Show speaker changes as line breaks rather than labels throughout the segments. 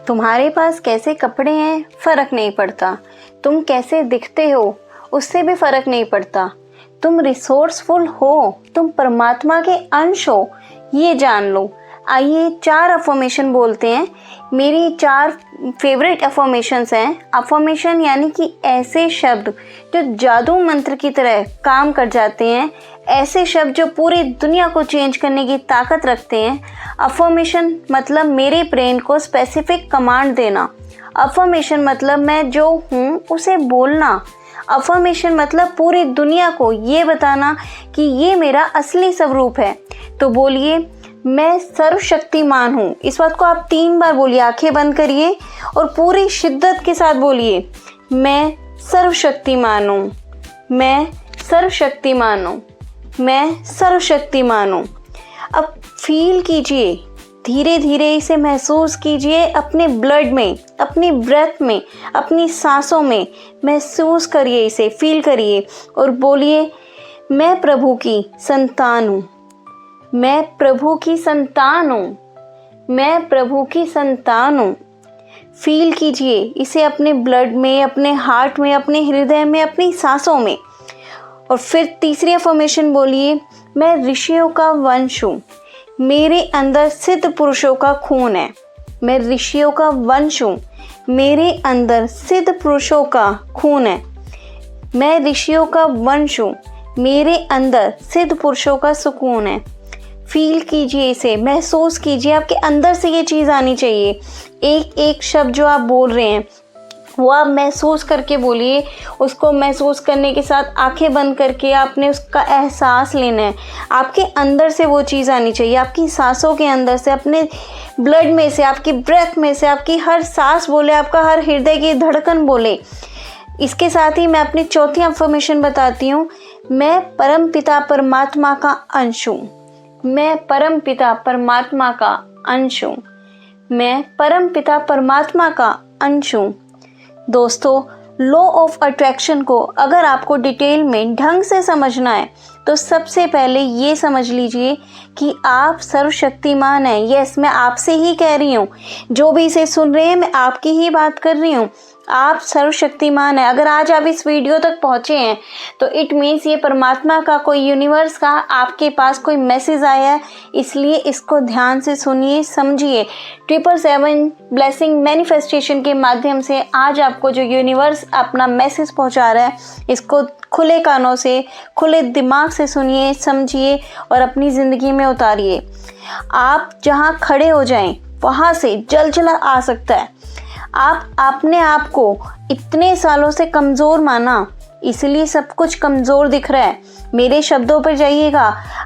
तुम्हारे पास कैसे कपड़े हैं फर्क नहीं पड़ता, तुम कैसे दिखते हो उससे भी फर्क नहीं पड़ता, तुम रिसोर्सफुल हो, तुम परमात्मा के अंश हो, ये जान लो। आइए 4 अफर्मेशन बोलते हैं। मेरी 4 फेवरेट अफर्मेशंस हैं। अफर्मेशन यानी कि ऐसे शब्द जो जादू मंत्र की तरह काम कर जाते हैं, ऐसे शब्द जो पूरी दुनिया को चेंज करने की ताकत रखते हैं। अफर्मेशन मतलब मेरे ब्रेन को स्पेसिफिक कमांड देना। अफर्मेशन मतलब मैं जो हूँ उसे बोलना। अफर्मेशन मतलब पूरी दुनिया को ये बताना कि ये मेरा असली स्वरूप है। तो बोलिए, मैं सर्वशक्तिमान हूँ। इस बात को आप 3 बार बोलिए, आंखें बंद करिए और पूरी शिद्दत के साथ बोलिए, मैं सर्वशक्तिमान हूँ, मैं सर्वशक्तिमान हूँ, मैं सर्वशक्तिमान हूँ। अब फील कीजिए, धीरे धीरे इसे महसूस कीजिए अपने ब्लड में, अपनी ब्रेथ में, अपनी सांसों में महसूस करिए, इसे फील करिए और बोलिए, मैं प्रभु की संतान हूँ, मैं प्रभु की संतान हूँ, मैं प्रभु की संतान हूँ। फील कीजिए इसे अपने ब्लड में, अपने हार्ट में, अपने हृदय में, अपनी सांसों में। और फिर तीसरी अफर्मेशन बोलिए, मैं ऋषियों का वंश हूँ, मेरे अंदर सिद्ध पुरुषों का खून है। मैं ऋषियों का वंश हूँ, मेरे अंदर सिद्ध पुरुषों का खून है। मैं ऋषियों का वंश हूँ, मेरे अंदर सिद्ध पुरुषों का सुकून है। फील कीजिए इसे, महसूस कीजिए, आपके अंदर से ये चीज़ आनी चाहिए। एक एक शब्द जो आप बोल रहे हैं वो आप महसूस करके बोलिए। उसको महसूस करने के साथ आंखें बंद करके आपने उसका एहसास लेना है। आपके अंदर से वो चीज़ आनी चाहिए, आपकी सांसों के अंदर से, अपने ब्लड में से, आपकी ब्रेथ में से, आपकी हर सांस बोले, आपका हर हृदय की धड़कन बोले। इसके साथ ही मैं अपनी चौथी अफर्मेशन बताती हूँ, मैं परम पिता परमात्मा का अंश हूँ, मैं परम पिता परमात्मा का अंश हूँ, मैं परम पिता परमात्मा का अंश हूँ। दोस्तों, लॉ ऑफ अट्रैक्शन को अगर आपको डिटेल में ढंग से समझना है तो सबसे पहले ये समझ लीजिए कि आप सर्वशक्तिमान हैं। यस, मैं आपसे ही कह रही हूँ, जो भी इसे सुन रहे हैं मैं आपकी ही बात कर रही हूँ। आप सर्वशक्तिमान हैं। अगर आज आप इस वीडियो तक पहुँचे हैं तो इट मीन्स ये परमात्मा का, कोई यूनिवर्स का आपके पास कोई मैसेज आया है, इसलिए इसको ध्यान से सुनिए, समझिए। 777 ब्लेसिंग मैनिफेस्टेशन के माध्यम से आज आपको जो यूनिवर्स अपना मैसेज पहुंचा रहा है, इसको खुले कानों से, खुले दिमाग से सुनिए, समझिए और अपनी ज़िंदगी में उतारिए। आप जहां खड़े हो जाएं वहां से जलजला आ सकता है। आप अपने आप को इतने सालों से कमज़ोर माना, इसलिए सब कुछ कमज़ोर दिख रहा है। मेरे शब्दों पर जाइएगा,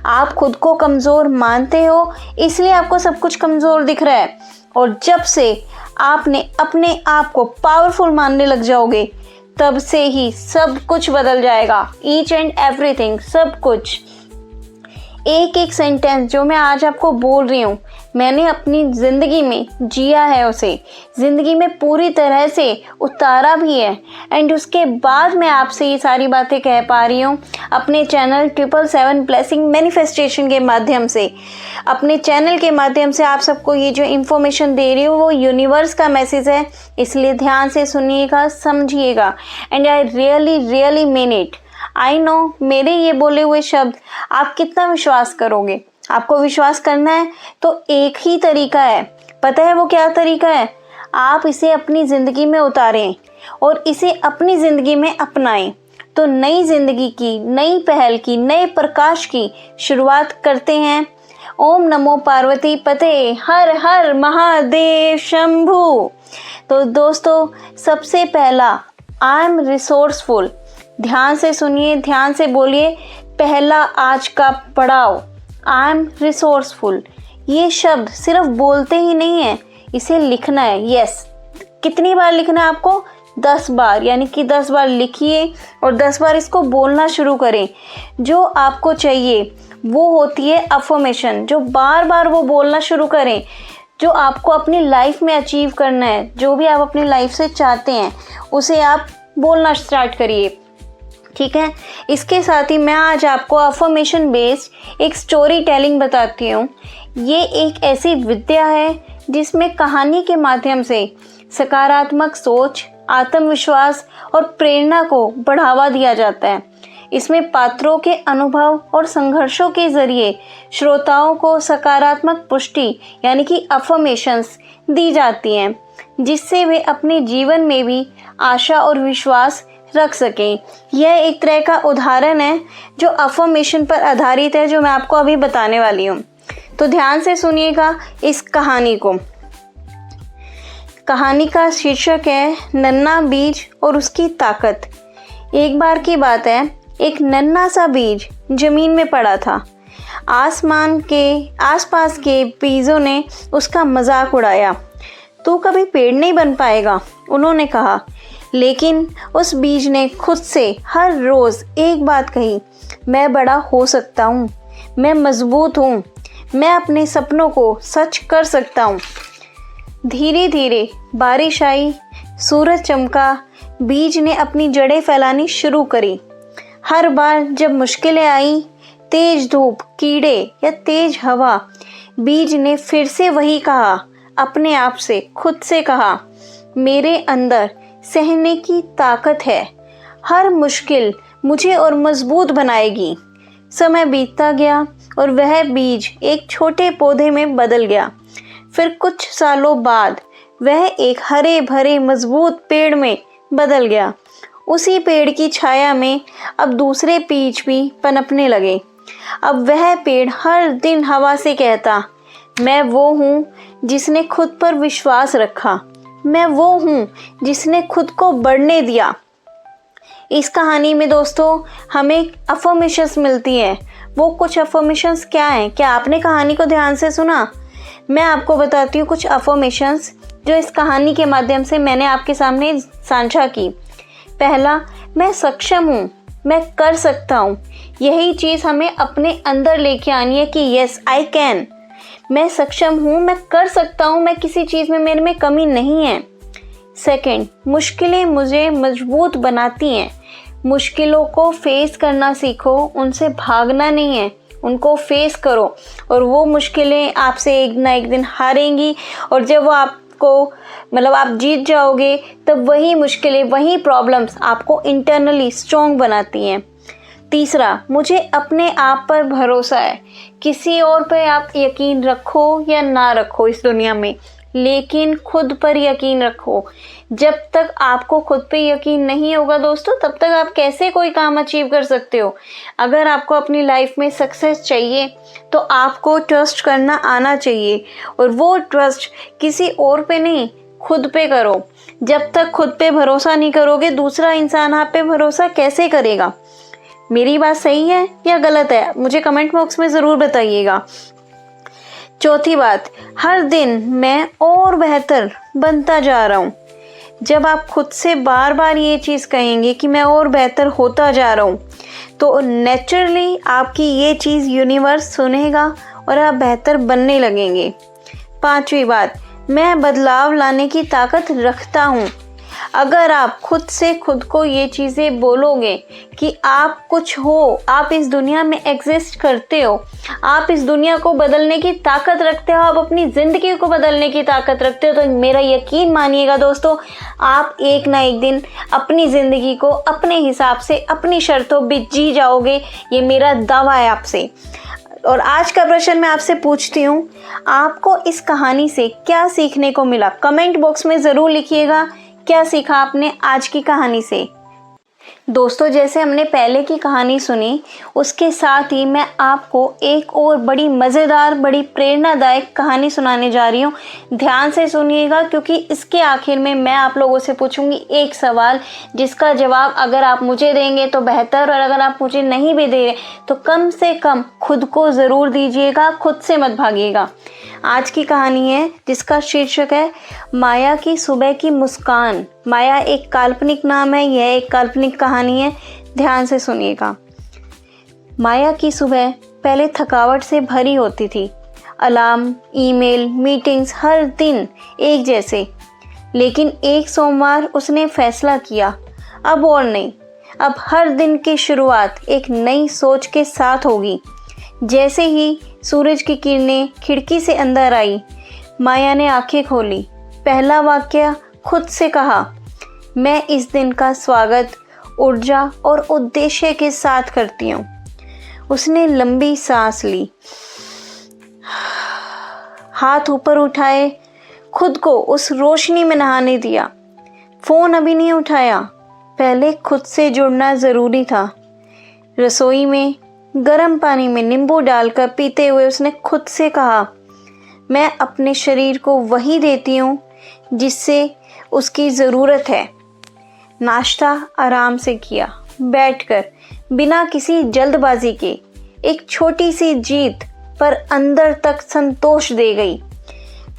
आप खुद को कमज़ोर मानते हो, इसलिए आपको सब कुछ कमज़ोर दिख रहा है। और जब से आपने अपने आप को पावरफुल मानने लग जाओगे, तब से ही सब कुछ बदल जाएगा। ईच एंड एवरीथिंग, सब कुछ। एक एक सेंटेंस जो मैं आज आपको बोल रही हूँ, मैंने अपनी ज़िंदगी में जिया है, उसे ज़िंदगी में पूरी तरह से उतारा भी है। एंड उसके बाद मैं आपसे ये सारी बातें कह पा रही हूँ अपने चैनल 777 ब्लेसिंग मैनिफेस्टेशन के माध्यम से। अपने चैनल के माध्यम से आप सबको ये जो इन्फॉर्मेशन दे रही हूँ वो यूनिवर्स का मैसेज है, इसलिए ध्यान से सुनिएगा, समझिएगा। And I really mean it. I know मेरे ये बोले हुए शब्द आप कितना विश्वास करोगे। आपको विश्वास करना है तो एक ही तरीका है, पता है वो क्या तरीका है? आप इसे अपनी ज़िंदगी में उतारें और इसे अपनी ज़िंदगी में अपनाएं, तो नई ज़िंदगी की, नई पहल की, नए प्रकाश की शुरुआत करते हैं। ओम नमो पार्वती पते, हर हर महादेव शंभू। तो दोस्तों, सबसे पहला, आई एम रिसोर्सफुल। ध्यान से सुनिए, ध्यान से बोलिए, पहला आज का पड़ाव, आई एम रिसोर्सफुल। ये शब्द सिर्फ बोलते ही नहीं है, इसे लिखना है। यस, कितनी बार लिखना है आपको? 10 बार, यानी कि 10 बार लिखिए और 10 बार इसको बोलना शुरू करें। जो आपको चाहिए वो होती है अफर्मेशन, जो बार बार वो बोलना शुरू करें, जो आपको अपनी लाइफ में अचीव करना है, जो भी आप अपनी लाइफ से चाहते हैं उसे आप बोलना स्टार्ट करिए। ठीक है, इसके साथ ही मैं आज आपको अफर्मेशन बेस्ड एक स्टोरी टेलिंग बताती हूँ। ये एक ऐसी विद्या है जिसमें कहानी के माध्यम से सकारात्मक सोच, आत्मविश्वास और प्रेरणा को बढ़ावा दिया जाता है। इसमें पात्रों के अनुभव और संघर्षों के जरिए श्रोताओं को सकारात्मक पुष्टि यानी कि अफर्मेशंस दी जाती हैं, जिससे वे अपने जीवन में भी आशा और विश्वास रख सकें। यह एक तरह का उदाहरण है जो अफर्मेशन पर आधारित है, जो मैं आपको अभी बताने वाली हूँ। तो ध्यान से सुनिएगा इस कहानी को। कहानी का शीर्षक है नन्हा बीज और उसकी ताकत। एक बार की बात है, एक नन्हा सा बीज जमीन में पड़ा था। आसमान के आसपास के बीजों ने उसका मजाक उड़ाया। तू कभी पेड़ नहीं बन पाएगा, उन्होंने कहा। लेकिन उस बीज ने खुद से हर रोज़ एक बात कही, मैं बड़ा हो सकता हूँ, मैं मजबूत हूँ, मैं अपने सपनों को सच कर सकता हूँ। धीरे धीरे बारिश आई, सूरज चमका, बीज ने अपनी जड़ें फैलानी शुरू करी। हर बार जब मुश्किलें आई, तेज धूप, कीड़े या तेज हवा, बीज ने फिर से वही कहा, अपने आप से, खुद से कहा, मेरे अंदर सहने की ताकत है, हर मुश्किल मुझे और मजबूत बनाएगी। समय बीतता गया और वह बीज एक छोटे पौधे में बदल गया। फिर कुछ सालों बाद वह एक हरे भरे मजबूत पेड़ में बदल गया। उसी पेड़ की छाया में अब दूसरे बीज भी पनपने लगे। अब वह पेड़ हर दिन हवा से कहता, मैं वो हूँ जिसने खुद पर विश्वास रखा, मैं वो हूँ जिसने खुद को बढ़ने दिया। इस कहानी में दोस्तों हमें अफर्मेशंस मिलती हैं। वो कुछ अफर्मेशंस क्या हैं? क्या आपने कहानी को ध्यान से सुना? मैं आपको बताती हूँ कुछ अफर्मेशंस जो इस कहानी के माध्यम से मैंने आपके सामने साझा की। पहला, मैं सक्षम हूँ, मैं कर सकता हूँ। यही चीज़ हमें अपने अंदर लेके आनी है कि यस आई कैन, मैं सक्षम हूँ, मैं कर सकता हूँ, मैं किसी चीज़ में मेरे में कमी नहीं है। सेकंड, मुश्किलें मुझे मजबूत बनाती हैं। मुश्किलों को फेस करना सीखो, उनसे भागना नहीं है, उनको फेस करो और वो मुश्किलें आपसे एक ना एक दिन हारेंगी। और जब वो आपको आप जीत जाओगे, तब वही मुश्किलें, वही प्रॉब्लम्स आपको इंटरनली स्ट्रॉन्ग बनाती हैं। तीसरा, मुझे अपने आप पर भरोसा है। किसी और पे आप यकीन रखो या ना रखो इस दुनिया में, लेकिन खुद पर यकीन रखो। जब तक आपको खुद पे यकीन नहीं होगा दोस्तों, तब तक आप कैसे कोई काम अचीव कर सकते हो। अगर आपको अपनी लाइफ में सक्सेस चाहिए तो आपको ट्रस्ट करना आना चाहिए, और वो ट्रस्ट किसी और पे नहीं, खुद पे करो। जब तक खुद पे भरोसा नहीं करोगे, दूसरा इंसान आप पे भरोसा कैसे करेगा? मेरी बात सही है या गलत है? मुझे कमेंट बॉक्स में ज़रूर बताइएगा। चौथी बात, हर दिन मैं और बेहतर बनता जा रहा हूँ। जब आप खुद से बार बार ये चीज़ कहेंगे कि मैं और बेहतर होता जा रहा हूँ, तो नेचुरली आपकी ये चीज़ यूनिवर्स सुनेगा और आप बेहतर बनने लगेंगे। पांचवी बात, मैं बदलाव लाने की ताकत रखता हूँ। अगर आप खुद से खुद को ये चीज़ें बोलोगे कि आप कुछ हो, आप इस दुनिया में एग्जिस्ट करते हो, आप इस दुनिया को बदलने की ताकत रखते हो, आप अपनी ज़िंदगी को बदलने की ताकत रखते हो, तो मेरा यकीन मानिएगा दोस्तों, आप एक ना एक दिन अपनी ज़िंदगी को अपने हिसाब से, अपनी शर्तों पे जी जाओगे। ये मेरा दावा है आपसे। और आज का प्रश्न मैं आपसे पूछती हूँ, आपको इस कहानी से क्या सीखने को मिला? कमेंट बॉक्स में ज़रूर लिखिएगा, क्या सीखा आपने आज की कहानी से। दोस्तों, जैसे हमने पहले की कहानी सुनी, उसके साथ ही मैं आपको एक और बड़ी मज़ेदार, बड़ी प्रेरणादायक कहानी सुनाने जा रही हूँ। ध्यान से सुनिएगा, क्योंकि इसके आखिर में मैं आप लोगों से पूछूंगी एक सवाल, जिसका जवाब अगर आप मुझे देंगे तो बेहतर, और अगर आप मुझे नहीं भी दे रहे तो कम से कम खुद को ज़रूर दीजिएगा, खुद से मत भागिएगा। आज की कहानी है जिसका शीर्षक है माया की सुबह की मुस्कान। माया एक काल्पनिक नाम है, यह एक काल्पनिक कहानी है। ध्यान से सुनिएगा। माया की सुबह पहले थकावट से भरी होती थी। अलार्म, ईमेल, मीटिंग्स हर दिन एक जैसे। लेकिन एक सोमवार उसने फैसला किया, अब और नहीं, अब हर दिन की शुरुआत एक नई सोच के साथ होगी। जैसे ही सूरज की किरणें खिड़की से अंदर आई, माया ने आंखें खोली। पहला वाक्य खुद से कहा, मैं इस दिन का स्वागत ऊर्जा और उद्देश्य के साथ करती हूँ। उसने लंबी सांस ली, हाथ ऊपर उठाए, खुद को उस रोशनी में नहाने दिया। फोन अभी नहीं उठाया, पहले खुद से जुड़ना ज़रूरी था। रसोई में गर्म पानी में नींबू डालकर पीते हुए उसने खुद से कहा, मैं अपने शरीर को वही देती हूँ जिससे उसकी ज़रूरत है। नाश्ता आराम से किया, बैठकर, बिना किसी जल्दबाजी के। एक छोटी सी जीत पर अंदर तक संतोष दे गई।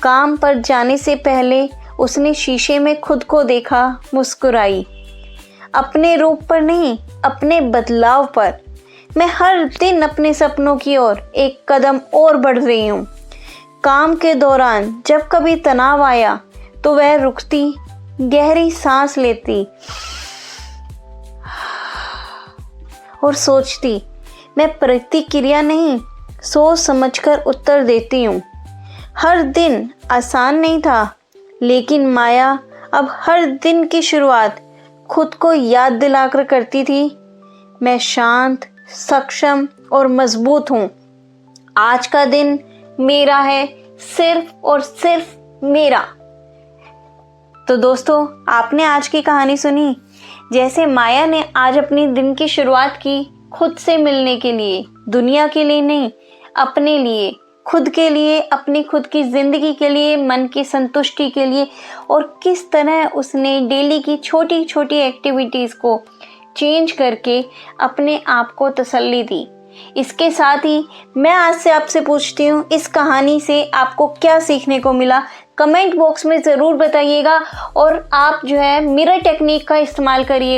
काम पर जाने से पहले उसने शीशे में खुद को देखा, मुस्कुराई। अपने रूप पर नहीं, अपने बदलाव पर। मैं हर दिन अपने सपनों की ओर एक कदम और बढ़ रही हूँ। काम के दौरान जब कभी तनाव आया तो वह रुकती, गहरी सांस लेती और सोचती, मैं प्रतिक्रिया नहीं, सोच समझकर उत्तर देती हूँ। हर दिन आसान नहीं था, लेकिन माया अब हर दिन की शुरुआत खुद को याद दिलाकर करती थी, मैं शांत, सक्षम और मजबूत हूँ। आज का दिन मेरा है, सिर्फ और सिर्फ मेरा। तो दोस्तों, आपने आज की कहानी सुनी। जैसे माया ने आज अपनी दिन की शुरुआत की खुद से मिलने के लिए, दुनिया के लिए नहीं, अपने लिए, खुद के लिए, अपनी खुद की ज़िंदगी के लिए, मन की संतुष्टि के लिए, और किस तरह उसने डेली की छोटी छोटी एक्टिविटीज़ को चेंज करके अपने आप को तसल्ली दी। इसके साथ ही मैं आज से आपसे पूछती हूँ, इस कहानी से आपको क्या सीखने को मिला? कमेंट बॉक्स में ज़रूर बताइएगा और आप जो है मिरर टेक्निक का इस्तेमाल करिए।